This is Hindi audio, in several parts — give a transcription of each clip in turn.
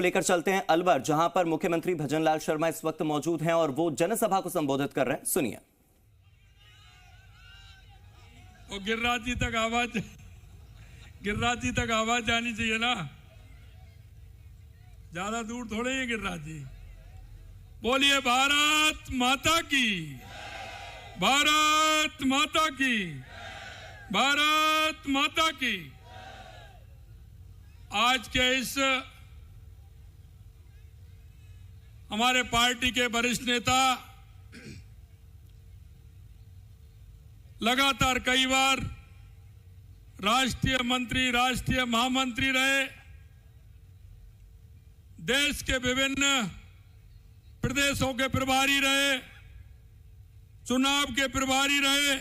लेकर चलते हैं अलवर, जहां पर मुख्यमंत्री भजनलाल शर्मा इस वक्त मौजूद हैं और वो जनसभा को संबोधित कर रहे हैं। सुनिए। गिरिराज जी तक आवाज जानी चाहिए ना, ज्यादा दूर थोड़े हैं गिरिराज जी। बोलिए भारत माता की, भारत माता की, भारत माता की। आज के इस हमारे पार्टी के वरिष्ठ नेता लगातार कई बार राष्ट्रीय मंत्री, राष्ट्रीय महामंत्री रहे, देश के विभिन्न प्रदेशों के प्रभारी रहे, चुनाव के प्रभारी रहे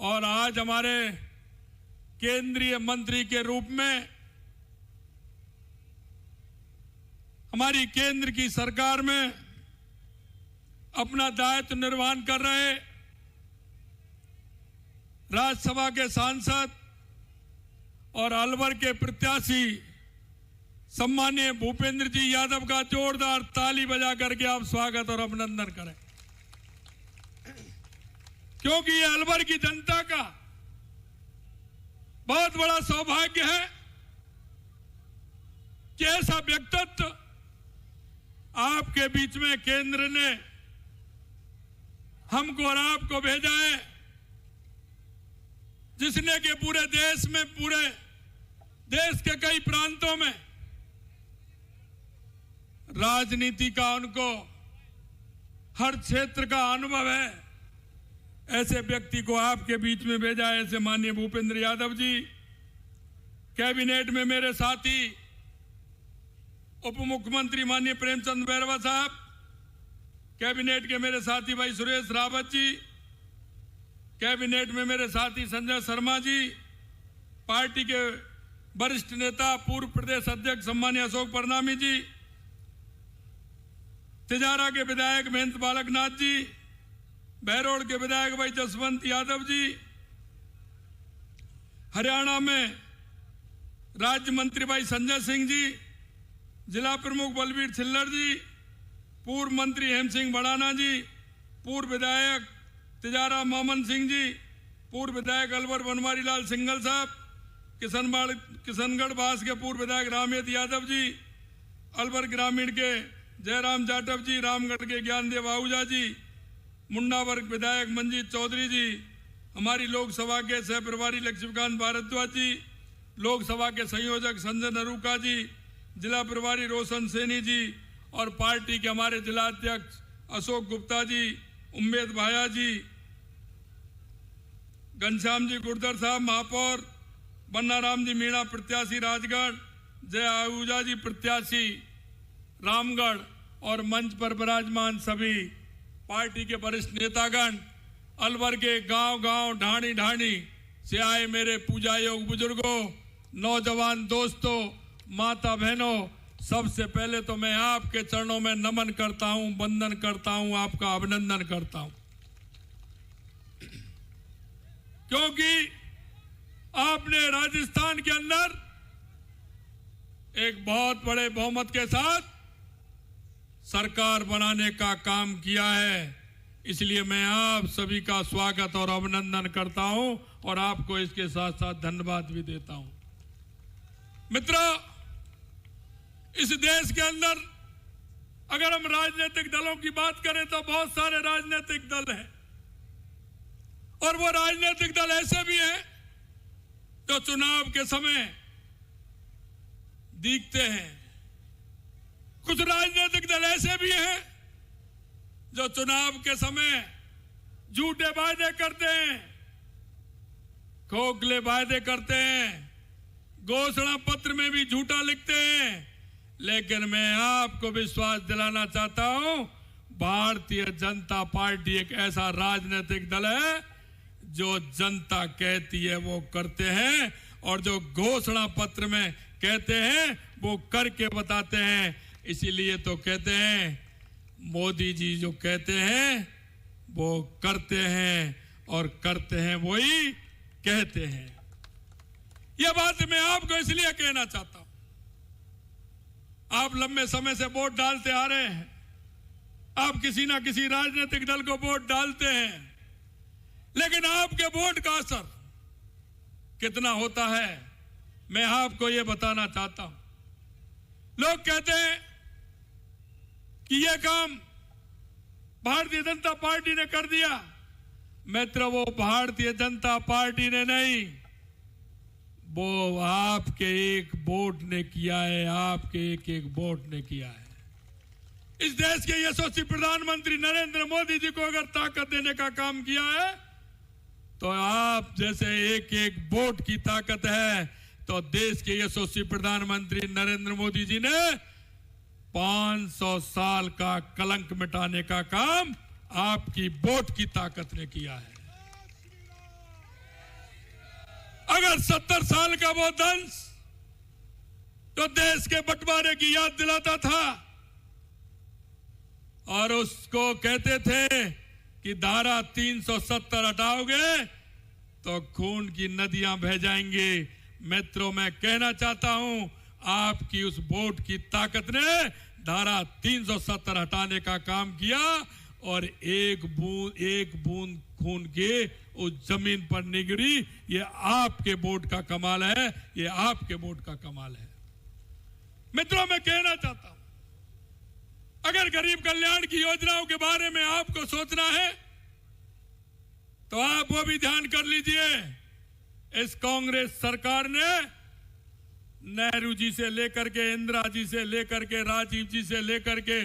और आज हमारे केंद्रीय मंत्री के रूप में हमारी केंद्र की सरकार में अपना दायित्व निर्वहन कर रहे राज्यसभा के सांसद और अलवर के प्रत्याशी सम्माननीय भूपेंद्र जी यादव का जोरदार ताली बजा करके आप स्वागत और अभिनंदन करें, क्योंकि ये अलवर की जनता का बहुत बड़ा सौभाग्य है कि ऐसा व्यक्तित्व आपके बीच में केंद्र ने हमको और आपको भेजा है, जिसने कि पूरे देश में, पूरे देश के कई प्रांतों में राजनीति का उनको हर क्षेत्र का अनुभव है। ऐसे व्यक्ति को आपके बीच में भेजा है, ऐसे माननीय भूपेंद्र यादव जी। कैबिनेट में मेरे साथी उप मुख्यमंत्री माननीय प्रेमचंद बैरवा साहब, कैबिनेट के मेरे साथी भाई सुरेश रावत जी, कैबिनेट में मेरे साथी संजय शर्मा जी, पार्टी के वरिष्ठ नेता पूर्व प्रदेश अध्यक्ष सम्मानीय अशोक परनामी जी, तिजारा के विधायक महेंद्र बालकनाथ जी, बहरोड के विधायक भाई जसवंत यादव जी, हरियाणा में राज्य मंत्री भाई संजय सिंह जी, जिला प्रमुख बलबीर छिल्लर जी, पूर्व मंत्री हेम सिंह बड़ाना जी, पूर्व विधायक तिजारा मोहम्मद सिंह जी, पूर्व विधायक अलवर बनवारी लाल सिंघल साहब, किशनगढ़ बास के पूर्व विधायक रामेद यादव जी, अलवर ग्रामीण के जयराम जाटव जी, रामगढ़ के ज्ञानदेव आहूजा जी, मुंडा वर्ग विधायक मंजीत चौधरी जी, हमारी लोकसभा के सह प्रभारी लक्ष्मीकांत भारद्वाज जी, लोकसभा के संयोजक संजय नरूका जी, जिला प्रभारी रोशन सैनी जी और पार्टी के हमारे जिला अध्यक्ष अशोक गुप्ता जी, उम्मेद भाया जी, घनश्याम जी गुर्जर साहब महापौर, बन्नाराम जी मीणा प्रत्याशी राजगढ़, जय आहूजा जी प्रत्याशी रामगढ़ और मंच पर विराजमान सभी पार्टी के वरिष्ठ नेतागण, अलवर के गांव-गांव, ढाणी-ढाणी से आए मेरे पूजा योग बुजुर्गों, नौजवान दोस्तों, माता बहनों, सबसे पहले तो मैं आपके चरणों में नमन करता हूं, वंदन करता हूं, आपका अभिनंदन करता हूं, क्योंकि आपने राजस्थान के अंदर एक बहुत बड़े बहुमत के साथ सरकार बनाने का काम किया है। इसलिए मैं आप सभी का स्वागत और अभिनंदन करता हूं और आपको इसके साथ साथ धन्यवाद भी देता हूं। मित्रों, इस देश के अंदर अगर हम राजनीतिक दलों की बात करें तो बहुत सारे राजनीतिक दल हैं और वो राजनीतिक दल ऐसे भी हैं जो चुनाव के समय दिखते हैं, कुछ राजनीतिक दल ऐसे भी हैं जो चुनाव के समय झूठे वादे करते हैं, खोखले वादे करते हैं, घोषणा पत्र में भी झूठा लिखते हैं। लेकिन मैं आपको विश्वास दिलाना चाहता हूं, भारतीय जनता पार्टी एक ऐसा राजनीतिक दल है जो जनता कहती है वो करते हैं और जो घोषणा पत्र में कहते हैं वो करके बताते हैं। इसीलिए तो कहते हैं, मोदी जी जो कहते हैं वो करते हैं और करते हैं वही कहते हैं। यह बात मैं आपको इसलिए कहना चाहता हूं आप लंबे समय से वोट डालते आ रहे हैं, आप किसी ना किसी राजनीतिक दल को वोट डालते हैं, लेकिन आपके वोट का असर कितना होता है मैं आपको यह बताना चाहता हूं। लोग कहते हैं कि यह काम भारतीय जनता पार्टी ने कर दिया। मित्र, वो भारतीय जनता पार्टी ने नहीं, वो आपके एक वोट ने किया है, आपके एक एक वोट ने किया है। इस देश के यशस्वी प्रधानमंत्री नरेंद्र मोदी जी को अगर ताकत देने का काम किया है तो आप जैसे एक एक वोट की ताकत है, तो देश के यशस्वी प्रधानमंत्री नरेंद्र मोदी जी ने 500 साल का कलंक मिटाने का काम आपकी वोट की ताकत ने किया है। अगर 70 साल का वो दंश तो देश के बंटवारे की याद दिलाता था और उसको कहते थे कि धारा 370 हटाओगे तो खून की नदियां बह जाएंगी। मित्रों, मैं कहना चाहता हूं, आपकी उस वोट की ताकत ने धारा 370 हटाने का काम किया और एक बूंद खून के उस जमीन पर नहीं गिरी। ये आपके वोट का कमाल है, ये आपके वोट का कमाल है। मित्रों, मैं कहना चाहता हूं, अगर गरीब कल्याण की योजनाओं के बारे में आपको सोचना है तो आप वो भी ध्यान कर लीजिए। इस कांग्रेस सरकार ने नेहरू जी से लेकर के, इंदिरा जी से लेकर के, राजीव जी से लेकर के,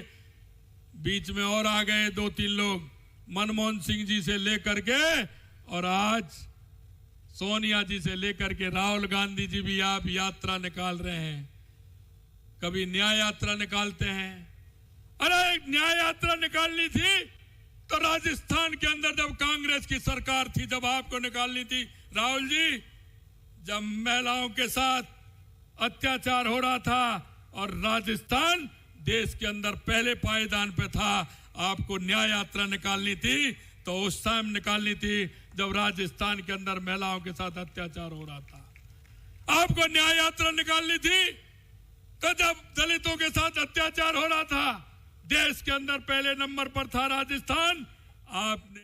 बीच में और आ गए 2-3 लोग, मनमोहन सिंह जी से लेकर के और आज सोनिया जी से लेकर के राहुल गांधी जी भी आप यात्रा निकाल रहे हैं। कभी न्याय यात्रा निकालते हैं। अरे एक न्याय यात्रा निकालनी थी तो राजस्थान के अंदर जब कांग्रेस की सरकार थी, जब आपको निकालनी थी राहुल जी, जब महिलाओं के साथ अत्याचार हो रहा था और राजस्थान देश के अंदर पहले पायदान पे था, आपको न्याय यात्रा निकालनी थी तो उस टाइम निकालनी थी जब राजस्थान के अंदर महिलाओं के साथ अत्याचार हो रहा था। आपको न्याय यात्रा निकालनी थी तो जब दलितों के साथ अत्याचार हो रहा था, देश के अंदर पहले नंबर पर था राजस्थान। आपने